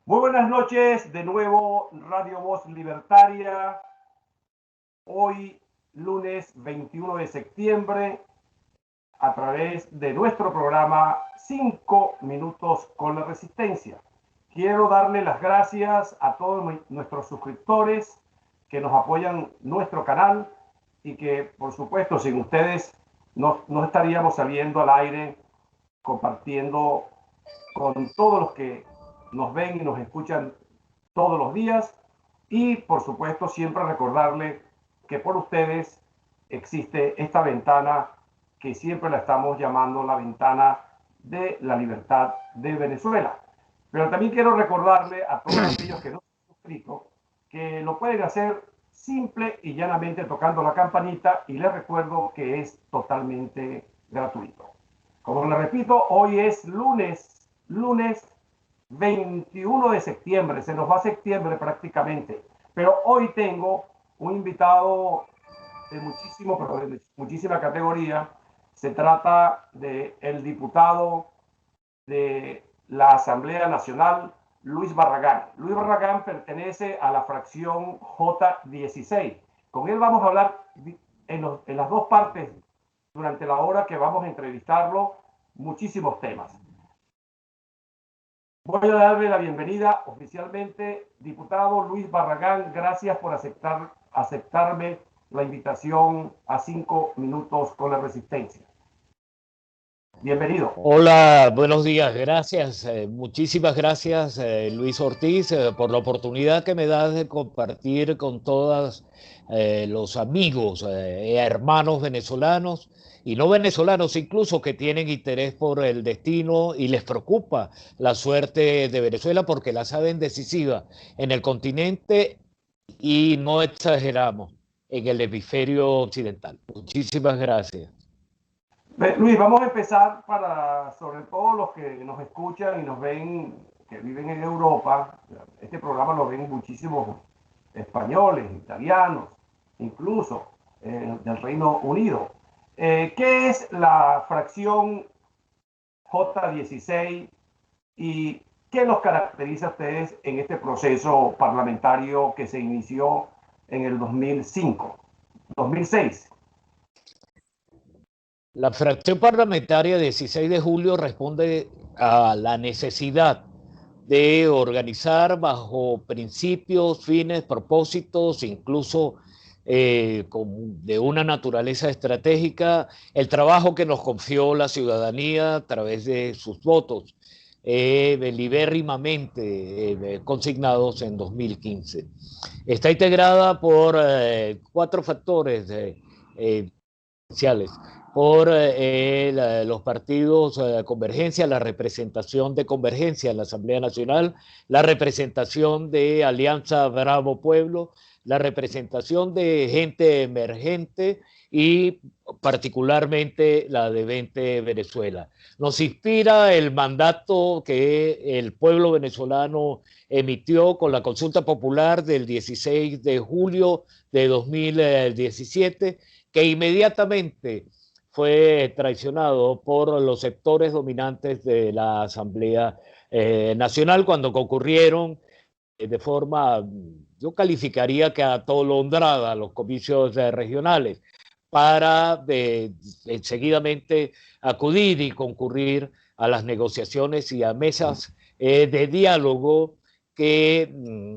Muy buenas noches, de nuevo Radio Voz Libertaria. Hoy, lunes 21 de septiembre, a través de nuestro programa 5 minutos con la resistencia. Quiero darle las gracias a todos nuestros suscriptores que nos apoyan nuestro canal y que, por supuesto, sin ustedes no estaríamos saliendo al aire compartiendo con todos los que nos ven y nos escuchan todos los días. Y por supuesto siempre recordarle que por ustedes existe esta ventana que siempre la estamos llamando la ventana de la libertad de Venezuela. Pero también quiero recordarle a todos aquellos que no se han suscrito que lo pueden hacer simple y llanamente tocando la campanita, y les recuerdo que es totalmente gratuito. Como les repito, hoy es lunes 21 de septiembre, se nos va septiembre prácticamente, pero hoy tengo un invitado de muchísima categoría. Se trata del diputado de la Asamblea Nacional, Luis Barragán. Luis Barragán pertenece a la fracción J16. Con él vamos a hablar en las dos partes durante la hora que vamos a entrevistarlo, muchísimos temas. Voy a darle la bienvenida oficialmente, diputado Luis Barragán. Gracias por aceptarme la invitación a 5 minutos con la resistencia. Bienvenido. Hola, buenos días, gracias. Muchísimas gracias, Luis Ortiz, por la oportunidad que me das de compartir con todos los amigos, hermanos venezolanos y no venezolanos incluso, que tienen interés por el destino y les preocupa la suerte de Venezuela porque la saben decisiva en el continente y no exageramos en el hemisferio occidental. Muchísimas gracias. Luis, vamos a empezar sobre todo los que nos escuchan y nos ven, que viven en Europa. Este programa lo ven muchísimos españoles, italianos, incluso del Reino Unido. ¿Qué es la fracción J16 y qué los caracteriza a ustedes en este proceso parlamentario que se inició en el 2006? La fracción parlamentaria 16 de julio responde a la necesidad de organizar bajo principios, fines, propósitos, incluso de una naturaleza estratégica, el trabajo que nos confió la ciudadanía a través de sus votos, libérrimamente consignados en 2015. Está integrada por 4 factores esenciales: por los partidos Convergencia, la representación de Convergencia en la Asamblea Nacional, la representación de Alianza Bravo Pueblo, la representación de Gente Emergente y particularmente la de 20 Venezuela. Nos inspira el mandato que el pueblo venezolano emitió con la consulta popular del 16 de julio de 2017, que inmediatamente fue traicionado por los sectores dominantes de la Asamblea Nacional cuando concurrieron de forma, yo calificaría que atolondrada, los comicios regionales, para seguidamente acudir y concurrir a las negociaciones y a mesas de diálogo que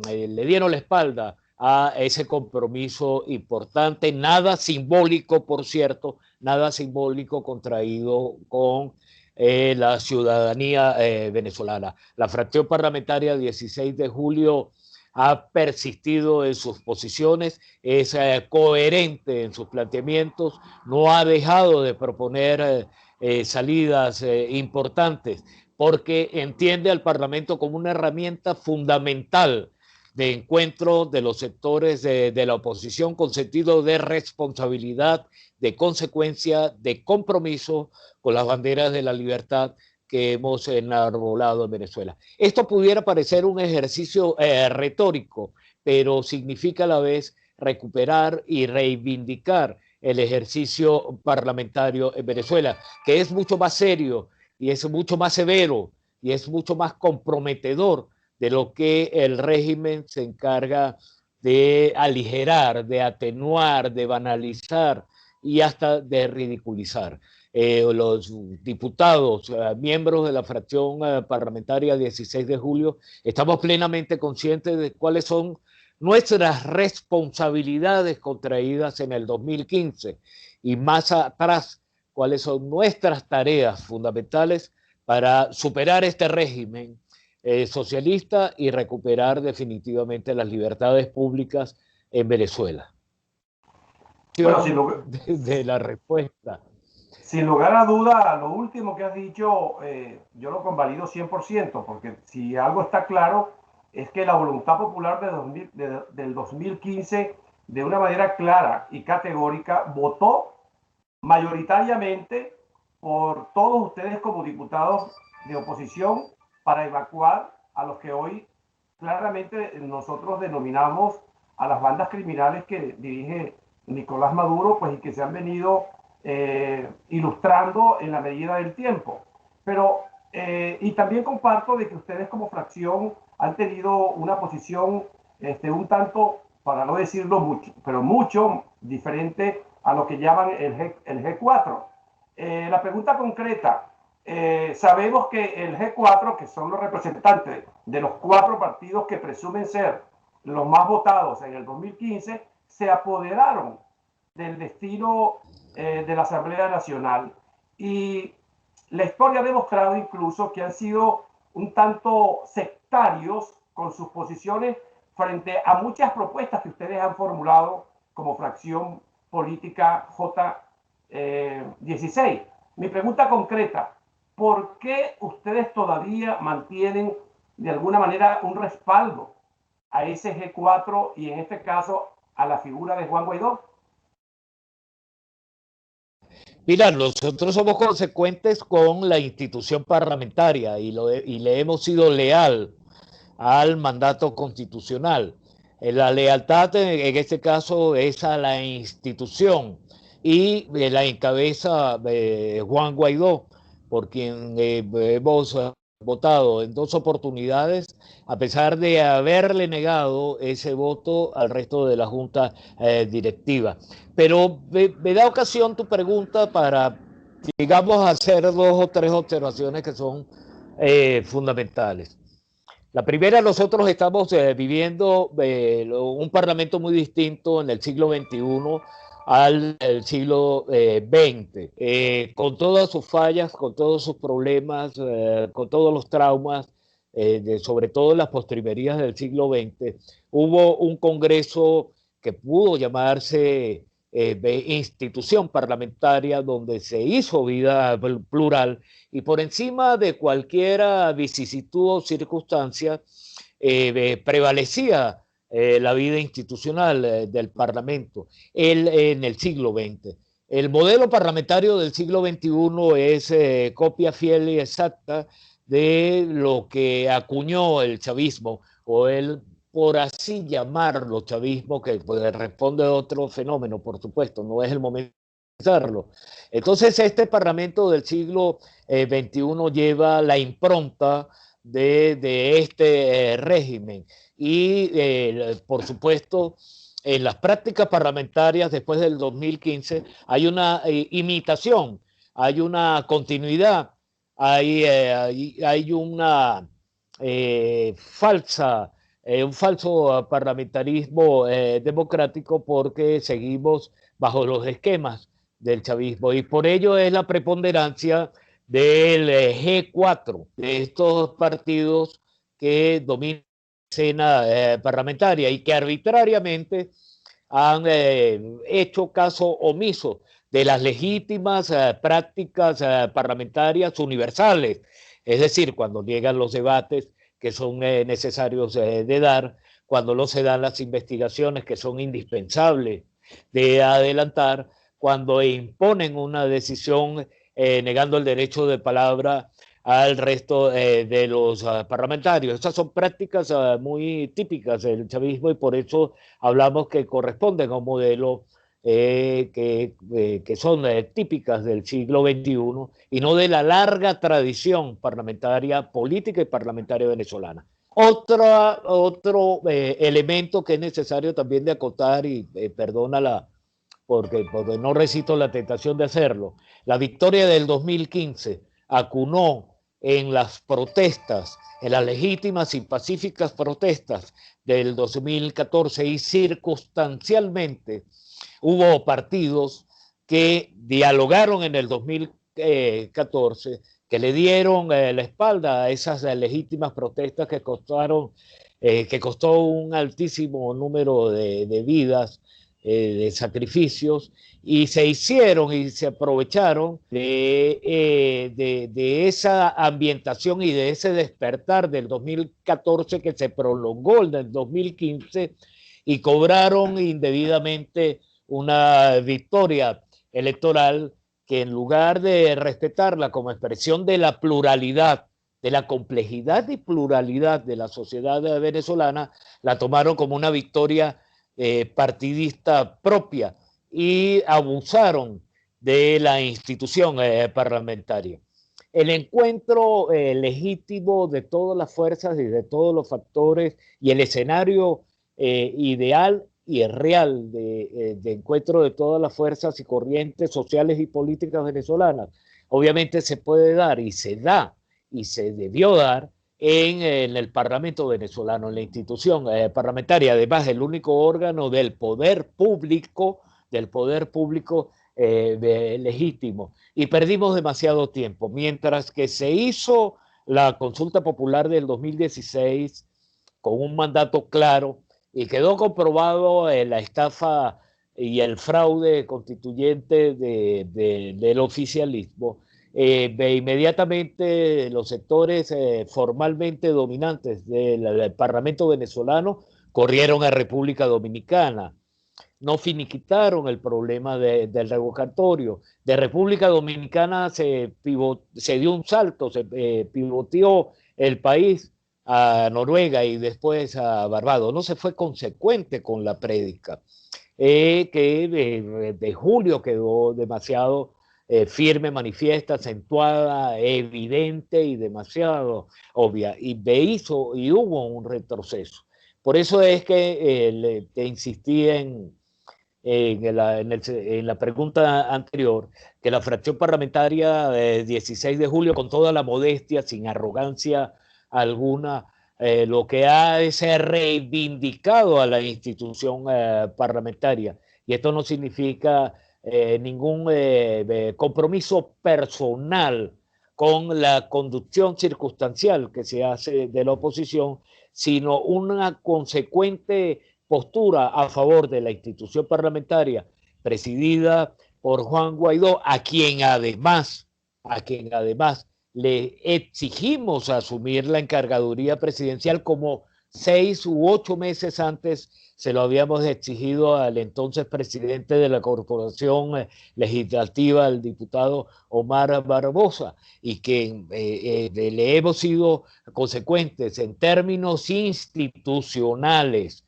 le dieron la espalda a ese compromiso importante, nada simbólico, por cierto, nada simbólico contraído con la ciudadanía venezolana. La fracción parlamentaria 16 de julio ha persistido en sus posiciones, es coherente en sus planteamientos, no ha dejado de proponer salidas importantes, porque entiende al Parlamento como una herramienta fundamental de encuentro de los sectores de la oposición con sentido de responsabilidad, de consecuencia, de compromiso con las banderas de la libertad que hemos enarbolado en Venezuela. Esto pudiera parecer un ejercicio retórico, pero significa a la vez recuperar y reivindicar el ejercicio parlamentario en Venezuela, que es mucho más serio y es mucho más severo y es mucho más comprometedor de lo que el régimen se encarga de aligerar, de atenuar, de banalizar y hasta de ridiculizar. Los diputados, miembros de la fracción parlamentaria 16 de julio, estamos plenamente conscientes de cuáles son nuestras responsabilidades contraídas en el 2015 y más atrás, cuáles son nuestras tareas fundamentales para superar este régimen socialista y recuperar definitivamente las libertades públicas en Venezuela. Bueno, de la respuesta. Sin lugar a duda, lo último que has dicho, yo lo convalido 100%, porque si algo está claro, es que la voluntad popular del 2015, de una manera clara y categórica, votó mayoritariamente por todos ustedes como diputados de oposición para evacuar a los que hoy claramente nosotros denominamos a las bandas criminales que dirige Nicolás Maduro, pues, y que se han venido ilustrando en la medida del tiempo. Pero, y también comparto de que ustedes como fracción han tenido una posición un tanto, para no decirlo mucho, pero mucho diferente a lo que llaman el G4. La pregunta concreta, sabemos que el G4, que son los representantes de los 4 partidos que presumen ser los más votados en el 2015, se apoderaron del destino de la Asamblea Nacional. Y la historia ha demostrado incluso que han sido un tanto sectarios con sus posiciones frente a muchas propuestas que ustedes han formulado como fracción política J16. Mi pregunta concreta, ¿por qué ustedes todavía mantienen de alguna manera un respaldo a ese G4 y en este caso a la figura de Juan Guaidó? Mira, nosotros somos consecuentes con la institución parlamentaria y le hemos sido leal al mandato constitucional. La lealtad en este caso es a la institución y la encabeza Juan Guaidó, por quien hemos votado en 2 oportunidades, a pesar de haberle negado ese voto al resto de la Junta Directiva. Pero me da ocasión tu pregunta para, digamos, hacer 2 o 3 observaciones que son fundamentales. La primera, nosotros estamos viviendo un parlamento muy distinto en el siglo XXI al siglo XX, con todas sus fallas, con todos sus problemas, con todos los traumas, sobre todo en las postrimerías del siglo XX. Hubo un congreso que pudo llamarse institución parlamentaria, donde se hizo vida plural y por encima de cualquier vicisitud o circunstancia prevalecía la vida institucional del Parlamento en el siglo XX. El modelo parlamentario del siglo XXI es copia fiel y exacta de lo que acuñó el chavismo o el, por así llamarlo, chavismo, que pues, responde a otro fenómeno, por supuesto, no es el momento de hacerlo. Entonces, este Parlamento del siglo XXI lleva la impronta de este régimen y, por supuesto, en las prácticas parlamentarias después del 2015 hay una imitación, hay una continuidad, hay una un falso parlamentarismo democrático porque seguimos bajo los esquemas del chavismo y por ello es la preponderancia del G4, de estos partidos que dominan la escena parlamentaria y que arbitrariamente han hecho caso omiso de las legítimas prácticas parlamentarias universales, es decir, cuando llegan los debates que son necesarios de dar, cuando no se dan las investigaciones que son indispensables de adelantar, cuando imponen una decisión negando el derecho de palabra al resto de los parlamentarios. Estas son prácticas muy típicas del chavismo y por eso hablamos que corresponden a un modelo que son típicas del siglo XXI y no de la larga tradición parlamentaria, política y parlamentaria venezolana. Otro elemento que es necesario también de acotar, y perdónala porque no resisto la tentación de hacerlo, la victoria del 2015 acunó en las protestas, en las legítimas y pacíficas protestas del 2014 y circunstancialmente hubo partidos que dialogaron en el 2014, que le dieron la espalda a esas legítimas protestas que costó un altísimo número de vidas, de sacrificios, y se hicieron y se aprovecharon de esa ambientación y de ese despertar del 2014 que se prolongó en el 2015 y cobraron indebidamente una victoria electoral que, en lugar de respetarla como expresión de la pluralidad, de la complejidad y pluralidad de la sociedad venezolana, la tomaron como una victoria partidista propia y abusaron de la institución parlamentaria. El encuentro legítimo de todas las fuerzas y de todos los factores y el escenario ideal y el real de encuentro de todas las fuerzas y corrientes sociales y políticas venezolanas, obviamente se puede dar y se da y se debió dar en el Parlamento venezolano, en la institución parlamentaria, además el único órgano del poder público legítimo. Y perdimos demasiado tiempo, mientras que se hizo la consulta popular del 2016 con un mandato claro y quedó comprobado la estafa y el fraude constituyente del oficialismo. Inmediatamente los sectores formalmente dominantes del Parlamento venezolano corrieron a República Dominicana. No finiquitaron el problema del revocatorio. De República Dominicana se dio un salto, se pivoteó el país a Noruega y después a Barbados. No se fue consecuente con la prédica, que de julio quedó demasiado firme, manifiesta, acentuada, evidente y demasiado obvia. Y hubo un retroceso. Por eso es que te insistí en la pregunta anterior, que la fracción parlamentaria de 16 de julio, con toda la modestia, sin arrogancia alguna, lo que ha es reivindicado a la institución parlamentaria. Y esto no significa ningún compromiso personal con la conducción circunstancial que se hace de la oposición, sino una consecuente postura a favor de la institución parlamentaria presidida por Juan Guaidó, a quien además le exigimos asumir la encargaduría presidencial como 6 u 8 meses antes se lo habíamos exigido al entonces presidente de la Corporación Legislativa, el diputado Omar Barbosa, y que le hemos sido consecuentes en términos institucionales,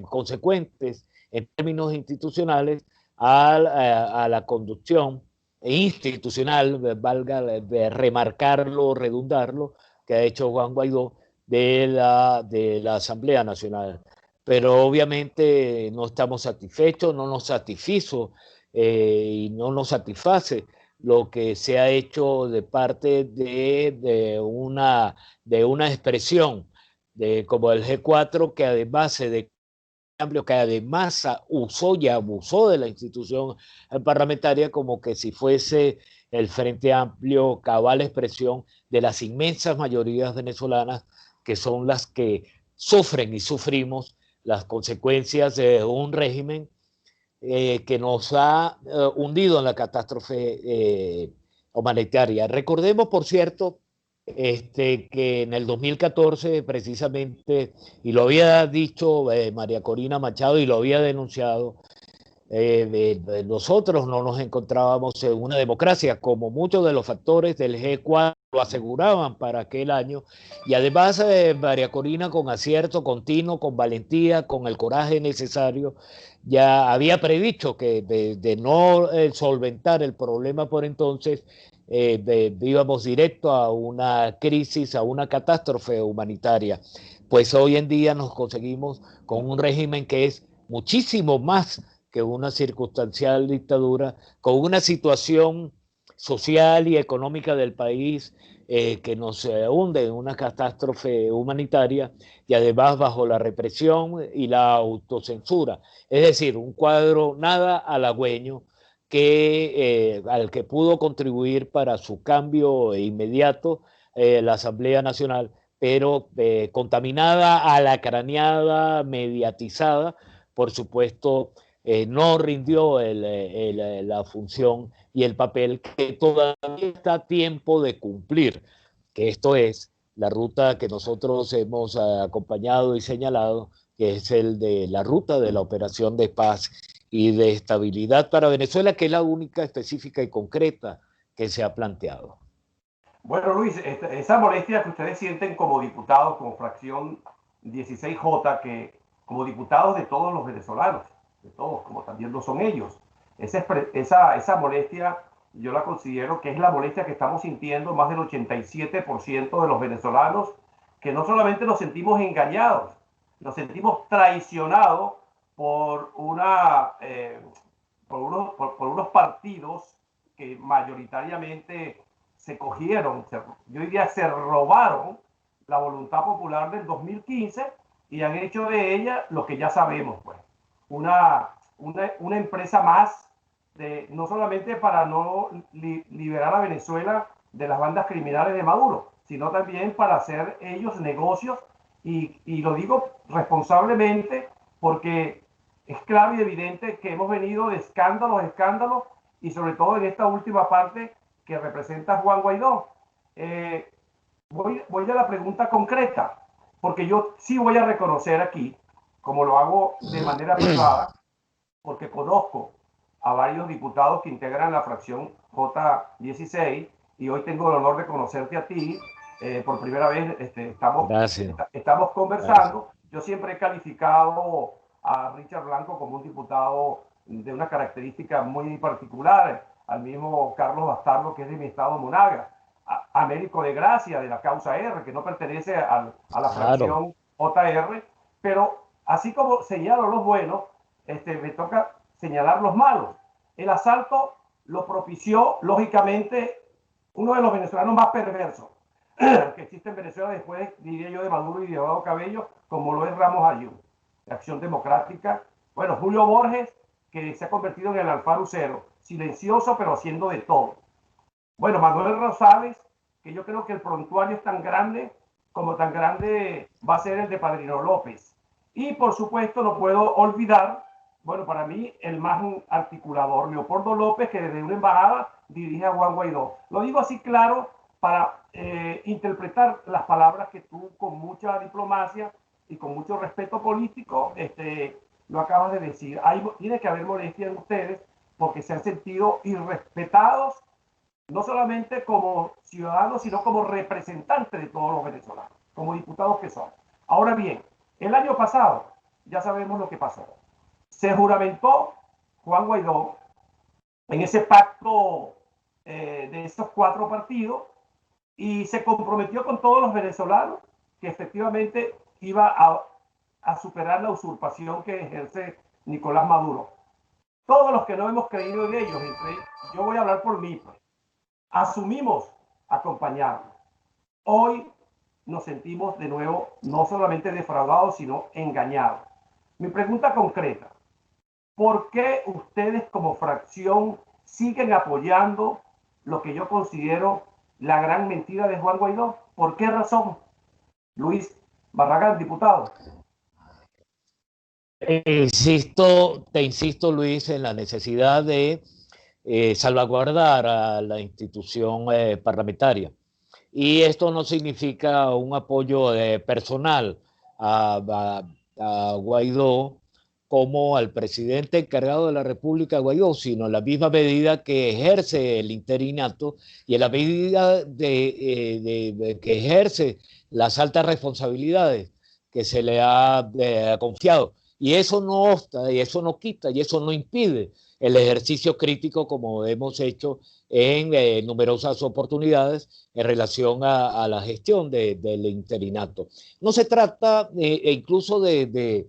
consecuentes en términos institucionales a la conducción institucional, valga remarcarlo, redundarlo, que ha hecho Juan Guaidó de la Asamblea Nacional. Pero obviamente no estamos satisfechos, no nos satisfizo y no nos satisface lo que se ha hecho de parte de una expresión como el G4, que además que además usó y abusó de la institución parlamentaria como que si fuese el Frente Amplio cabal expresión de las inmensas mayorías venezolanas, que son las que sufren y sufrimos las consecuencias de un régimen que nos ha hundido en la catástrofe humanitaria. Recordemos, por cierto, que en el 2014 precisamente, y lo había dicho María Corina Machado y lo había denunciado, nosotros no nos encontrábamos en una democracia, como muchos de los factores del G4 lo aseguraban para aquel año, y además María Corina, con acierto continuo, con valentía, con el coraje necesario, ya había predicho que de no solventar el problema por entonces, íbamos directo a una crisis, a una catástrofe humanitaria. Pues hoy en día nos conseguimos con un régimen que es muchísimo más que una circunstancial dictadura, con una situación social y económica del país que nos hunde en una catástrofe humanitaria y además bajo la represión y la autocensura. Es decir, un cuadro nada halagüeño al que pudo contribuir para su cambio inmediato la Asamblea Nacional, pero contaminada, alacraneada, mediatizada, por supuesto, no rindió la función y el papel que todavía está a tiempo de cumplir, que esto es la ruta que nosotros hemos acompañado y señalado, que es el de la ruta de la operación de paz y de estabilidad para Venezuela, que es la única específica y concreta que se ha planteado. Bueno, Luis, esa molestia que ustedes sienten como diputados, como fracción 16J, que como diputados de todos los venezolanos, de todos, como también lo son ellos, esa molestia yo la considero que es la molestia que estamos sintiendo más del 87% de los venezolanos, que no solamente nos sentimos engañados, nos sentimos traicionados por, por unos partidos que mayoritariamente se cogieron, yo diría se robaron la voluntad popular del 2015 y han hecho de ella lo que ya sabemos, pues, una empresa más, no solamente para no liberar a Venezuela de las bandas criminales de Maduro, sino también para hacer ellos negocios, y lo digo responsablemente porque es claro y evidente que hemos venido de escándalos, y sobre todo en esta última parte que representa Juan Guaidó. Voy a la pregunta concreta, porque yo sí voy a reconocer aquí, como lo hago de manera privada, porque conozco a varios diputados que integran la fracción J16, y hoy tengo el honor de conocerte a ti. Por primera vez estamos conversando. Gracias. Yo siempre he calificado a Richard Blanco como un diputado de una característica muy particular, al mismo Carlos Bastardo, que es de mi estado Monagas, a Américo de Gracia, de la causa R, que no pertenece a la fracción JR, pero así como señalo los buenos, me toca señalar los malos. El asalto lo propició, lógicamente, uno de los venezolanos más perversos que existe en Venezuela, después, diría yo, de Maduro y de Diosdado Cabello, como lo es Ramos Ayú, de Acción Democrática. Bueno, Julio Borges, que se ha convertido en el Alfaro Cero, silencioso pero haciendo de todo. Bueno, Manuel Rosales, que yo creo que el prontuario es tan grande como tan grande va a ser el de Padrino López. Y por supuesto no puedo olvidar, bueno, para mí el más articulador, Leopoldo López, que desde una embajada dirige a Juan Guaidó. Lo digo así claro para interpretar las palabras que tú, con mucha diplomacia y con mucho respeto político, lo acabas de decir. Tiene que haber molestia en ustedes porque se han sentido irrespetados, no solamente como ciudadanos, sino como representantes de todos los venezolanos, como diputados que son. Ahora bien, el año pasado, ya sabemos lo que pasó. Se juramentó Juan Guaidó en ese pacto de estos 4 partidos y se comprometió con todos los venezolanos que efectivamente iba a superar la usurpación que ejerce Nicolás Maduro. Todos los que no hemos creído en ellos, yo voy a hablar por mí, pues, asumimos acompañarlos. Hoy nos sentimos de nuevo no solamente defraudados, sino engañados. Mi pregunta concreta: ¿por qué ustedes como fracción siguen apoyando lo que yo considero la gran mentira de Juan Guaidó? ¿Por qué razón? Luis Barragán, diputado. Te insisto, Luis, en la necesidad de salvaguardar a la institución parlamentaria. Y esto no significa un apoyo personal a Guaidó como al presidente encargado de la República, Guaidó, sino en la misma medida que ejerce el interinato y en la medida de que ejerce las altas responsabilidades que se le ha confiado. Y eso no obsta, y eso no quita, y eso no impide el ejercicio crítico como hemos hecho en numerosas oportunidades en relación a la gestión del interinato. No se trata incluso de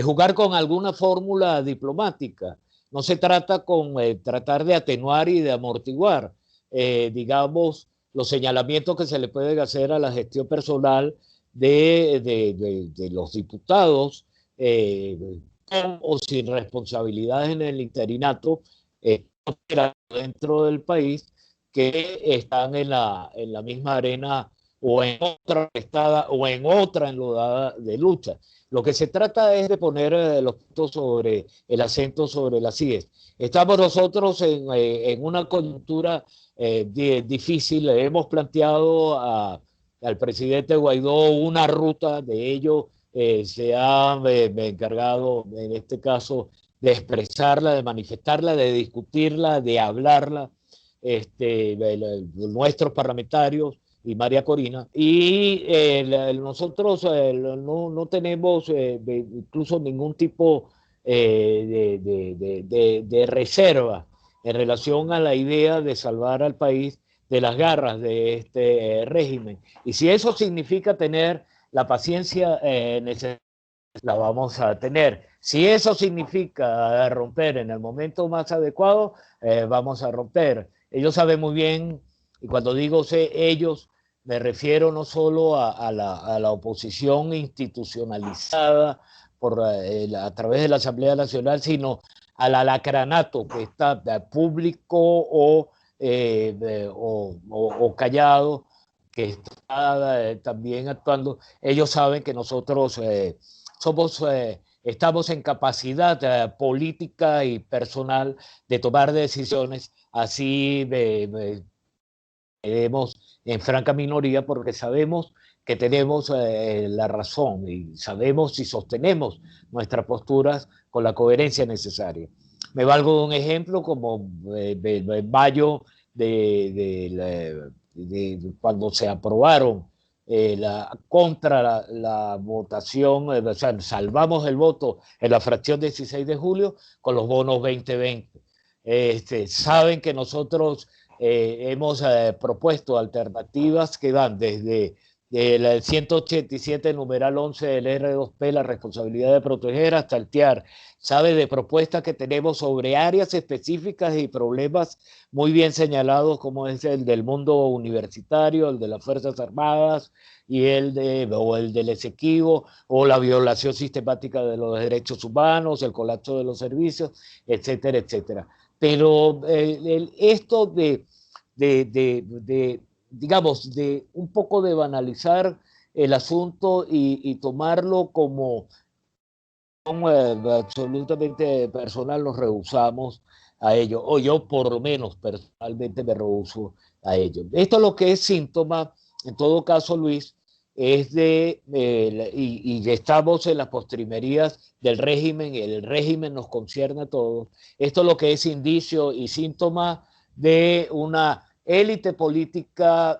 jugar con alguna fórmula diplomática, no se trata con tratar de atenuar y de amortiguar, digamos, los señalamientos que se le pueden hacer a la gestión personal de los diputados, con o sin responsabilidades en el interinato, dentro del país, que están en la misma arena o en otra estada o en otra enlodada de lucha. Lo que se trata es de poner los puntos sobre el acento sobre las IES. Estamos nosotros en una coyuntura difícil. Le hemos planteado al presidente Guaidó una ruta. De ello se ha encargado en este caso de expresarla, de manifestarla, de discutirla, de hablarla, nuestros parlamentarios y María Corina. Y nosotros no tenemos incluso ningún tipo de reserva en relación a la idea de salvar al país de las garras de este régimen. Y si eso significa tener la paciencia necesaria, la vamos a tener. Si eso significa romper en el momento más adecuado, vamos a romper. Ellos saben muy bien, y cuando digo ellos, me refiero no solo a la oposición institucionalizada a través de la Asamblea Nacional, sino al alacranato que está público o callado, que está también actuando. Ellos saben que nosotros estamos en capacidad política y personal de tomar decisiones, así quedemos en franca minoría, porque sabemos que tenemos la razón y sabemos y sostenemos nuestras posturas con la coherencia necesaria. Me valgo de un ejemplo como en mayo cuando se aprobaron contra la votación, o sea, salvamos el voto en la fracción 16 de julio con los bonos 2020. Saben que nosotros hemos propuesto alternativas que van desde el 187 numeral 11 del R2P, la responsabilidad de proteger, hasta el TIAR. Sabe de propuestas que tenemos sobre áreas específicas y problemas muy bien señalados, como es el del mundo universitario, el de las Fuerzas Armadas, y el del Esequibo, o la violación sistemática de los derechos humanos, el colapso de los servicios, etcétera, etcétera. Pero esto digamos, de un poco de banalizar el asunto y tomarlo como absolutamente personal, nos rehusamos a ello, o yo por lo menos personalmente me rehuso a ello. Esto lo que es síntoma, en todo caso, Luis, es y estamos en las postrimerías del régimen, y el régimen nos concierne a todos. Esto lo que es indicio y síntoma de una élite política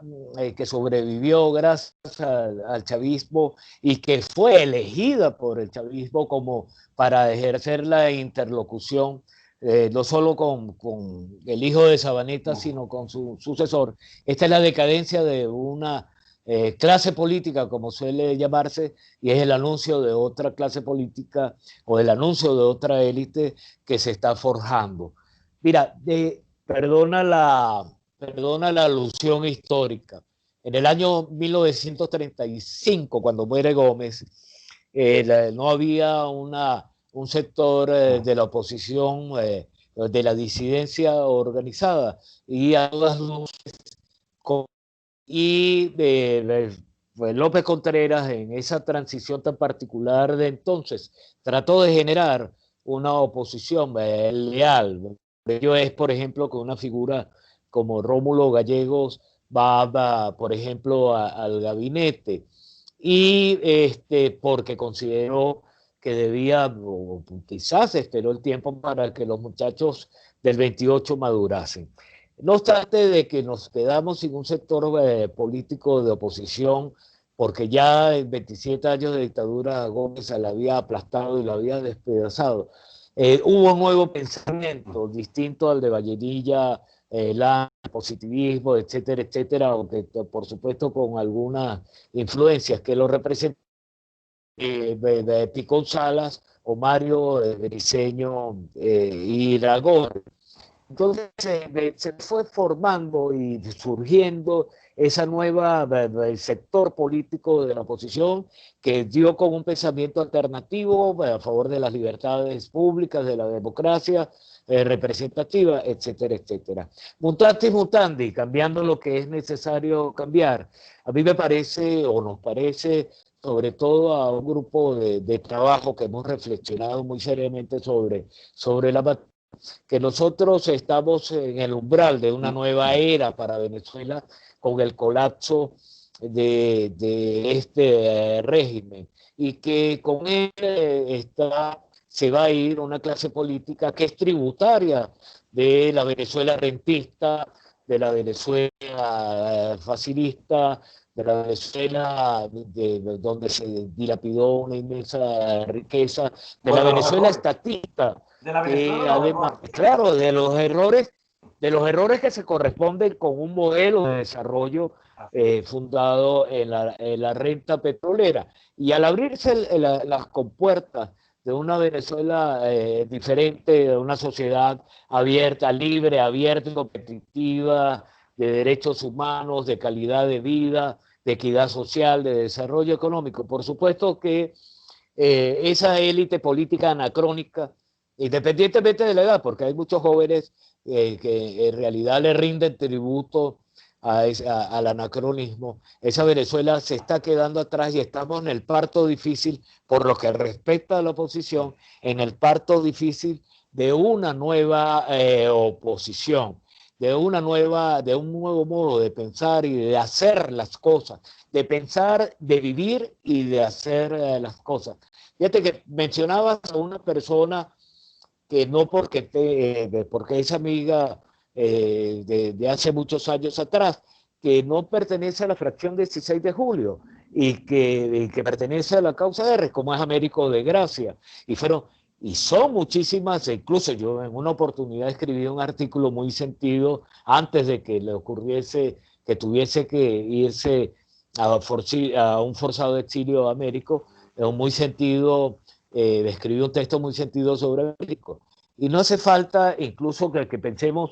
que sobrevivió gracias al chavismo y que fue elegida por el chavismo como para ejercer la interlocución, no solo con el hijo de Sabaneta, sino con su sucesor. Esta es la decadencia de una clase política, como suele llamarse, y es el anuncio de otra clase política o el anuncio de otra élite que se está forjando. Mira, perdona la alusión histórica. En el año 1935, cuando muere Gómez, no había un sector de la oposición, de la disidencia organizada, y a todas luces, y pues López Contreras, en esa transición tan particular de entonces, trató de generar una oposición leal. Ello es, por ejemplo, que una figura como Rómulo Gallegos va por ejemplo, al gabinete, y porque consideró que debía, o quizás esperó el tiempo para que los muchachos del 28 madurasen. No obstante de que nos quedamos sin un sector político de oposición, porque ya en 27 años de dictadura Gómez se la había aplastado y la había despedazado. Hubo un nuevo pensamiento distinto al de Vallenilla, el positivismo, etcétera, etcétera, aunque por supuesto con algunas influencias que lo representan, de Picón Salas o Mario Briceño y Iragorri. Entonces se fue formando y surgiendo esa nueva el sector político de la oposición que dio con un pensamiento alternativo a favor de las libertades públicas, de la democracia representativa, etcétera, etcétera. Mutatis mutandi, cambiando lo que es necesario cambiar. A mí me parece, o nos parece, sobre todo a un grupo de trabajo que hemos reflexionado muy seriamente sobre la materia, que nosotros estamos en el umbral de una nueva era para Venezuela con el colapso de este régimen y que con él se va a ir una clase política que es tributaria de la Venezuela rentista, de la Venezuela facilista, de la Venezuela donde se dilapidó una inmensa riqueza, de la Venezuela estatista, de la Venezuela, además, claro, de los errores que se corresponden con un modelo de desarrollo fundado en la renta petrolera. Y al abrirse las compuertas de una Venezuela diferente, de una sociedad abierta, libre, abierta y competitiva, de derechos humanos, de calidad de vida, de equidad social, de desarrollo económico. Por supuesto que esa élite política anacrónica, independientemente de la edad, porque hay muchos jóvenes que en realidad le rinden tributo al anacronismo, esa Venezuela se está quedando atrás y estamos en el parto difícil, por lo que respecta a la oposición, en el parto difícil de una nueva oposición, de un nuevo modo de pensar y de hacer las cosas, de pensar, de vivir y de hacer las cosas. Fíjate que mencionabas a una persona que no porque es amiga de hace muchos años atrás, que no pertenece a la fracción 16 de julio y que pertenece a la causa R, como es Américo de Gracia. Y son muchísimas, incluso yo en una oportunidad escribí un artículo muy sentido antes de que le ocurriese que tuviese que irse a un forzado exilio a Américo, muy sentido, escribí un texto muy sentido sobre Américo. Y no hace falta incluso que pensemos,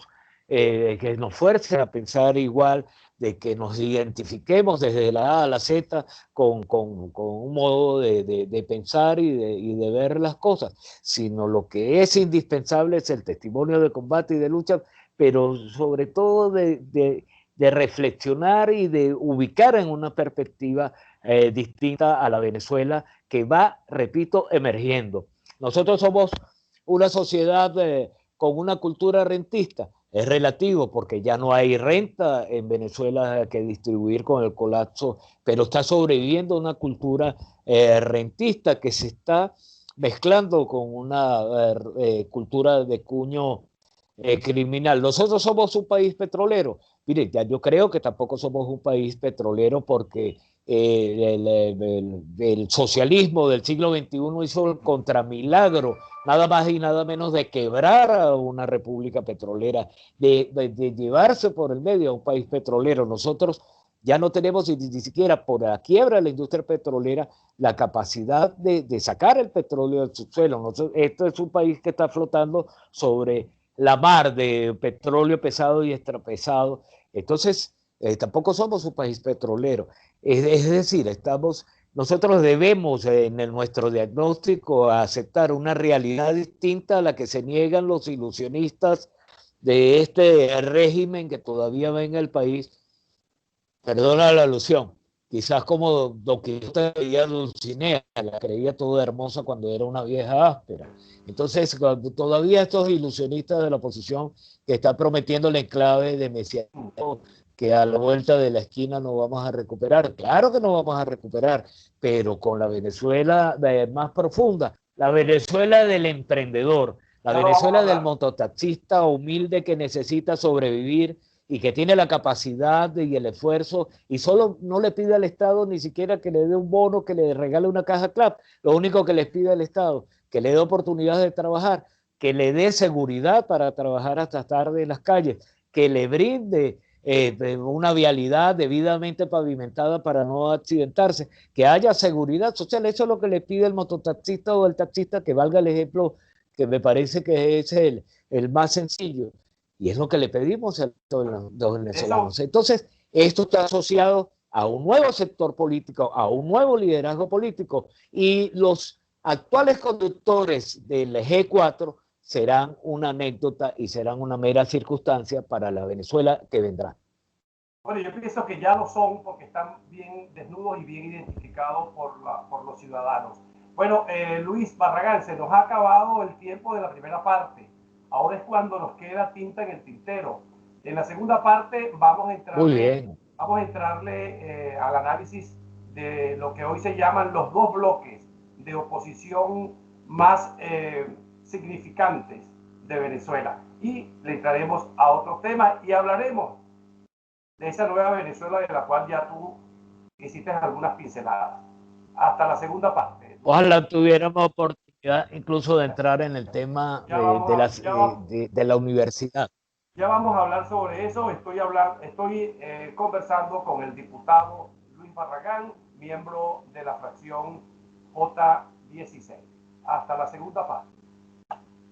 que nos fuerce a pensar igual, de que nos identifiquemos desde la A a la Z con un modo de pensar y de ver las cosas, sino lo que es indispensable es el testimonio de combate y de lucha, pero sobre todo de reflexionar y de ubicar en una perspectiva distinta a la Venezuela que va, repito, emergiendo. Nosotros somos una sociedad con una cultura rentista. Es relativo porque ya no hay renta en Venezuela que distribuir con el colapso, pero está sobreviviendo una cultura rentista que se está mezclando con una cultura de cuño criminal. Nosotros somos un país petrolero. Mire, ya yo creo que tampoco somos un país petrolero porque el socialismo del siglo XXI hizo el contramilagro, nada más y nada menos de quebrar a una república petrolera, de llevarse por el medio a un país petrolero. Nosotros ya no tenemos ni siquiera por la quiebra de la industria petrolera la capacidad de sacar el petróleo del subsuelo. Esto es un país que está flotando sobre la mar de petróleo pesado y extrapesado. Entonces, tampoco somos un país petrolero. Es decir, nosotros debemos en nuestro diagnóstico aceptar una realidad distinta a la que se niegan los ilusionistas de este régimen que todavía va en el país. Perdona la alusión, quizás como Don Quijote veía a Dulcinea, la creía toda hermosa cuando era una vieja áspera. Entonces, todavía estos ilusionistas de la oposición que están prometiendo el enclave de mesianismo, que a la vuelta de la esquina no vamos a recuperar. Claro que no vamos a recuperar, pero con la Venezuela más profunda, la Venezuela del emprendedor, la Venezuela del mototaxista humilde que necesita sobrevivir y que tiene la capacidad y el esfuerzo y solo no le pide al Estado ni siquiera que le dé un bono, que le regale una caja CLAP. Lo único que les pide al Estado, que le dé oportunidades de trabajar, que le dé seguridad para trabajar hasta tarde en las calles, que le brinde una vialidad debidamente pavimentada para no accidentarse, que haya seguridad social. Eso es lo que le pide el mototaxista o el taxista, que valga el ejemplo que me parece que es el más sencillo. Y es lo que le pedimos a los venezolanos. Entonces, esto está asociado a un nuevo sector político, a un nuevo liderazgo político, y los actuales conductores del G4 serán una anécdota y serán una mera circunstancia para la Venezuela que vendrá. Bueno, yo pienso que ya lo son porque están bien desnudos y bien identificados por los ciudadanos. Bueno, Luis Barragán, se nos ha acabado el tiempo de la primera parte. Ahora es cuando nos queda tinta en el tintero. En la segunda parte vamos a entrarle al análisis de lo que hoy se llaman los dos bloques de oposición más significantes de Venezuela. Y le entraremos a otros temas y hablaremos de esa nueva Venezuela de la cual ya tú hiciste algunas pinceladas. Hasta la segunda parte. Ojalá tuviéramos oportunidad incluso de entrar en el tema de la universidad. Ya vamos a hablar sobre eso. Estoy conversando con el diputado Luis Barragán, miembro de la fracción J16. Hasta la segunda parte.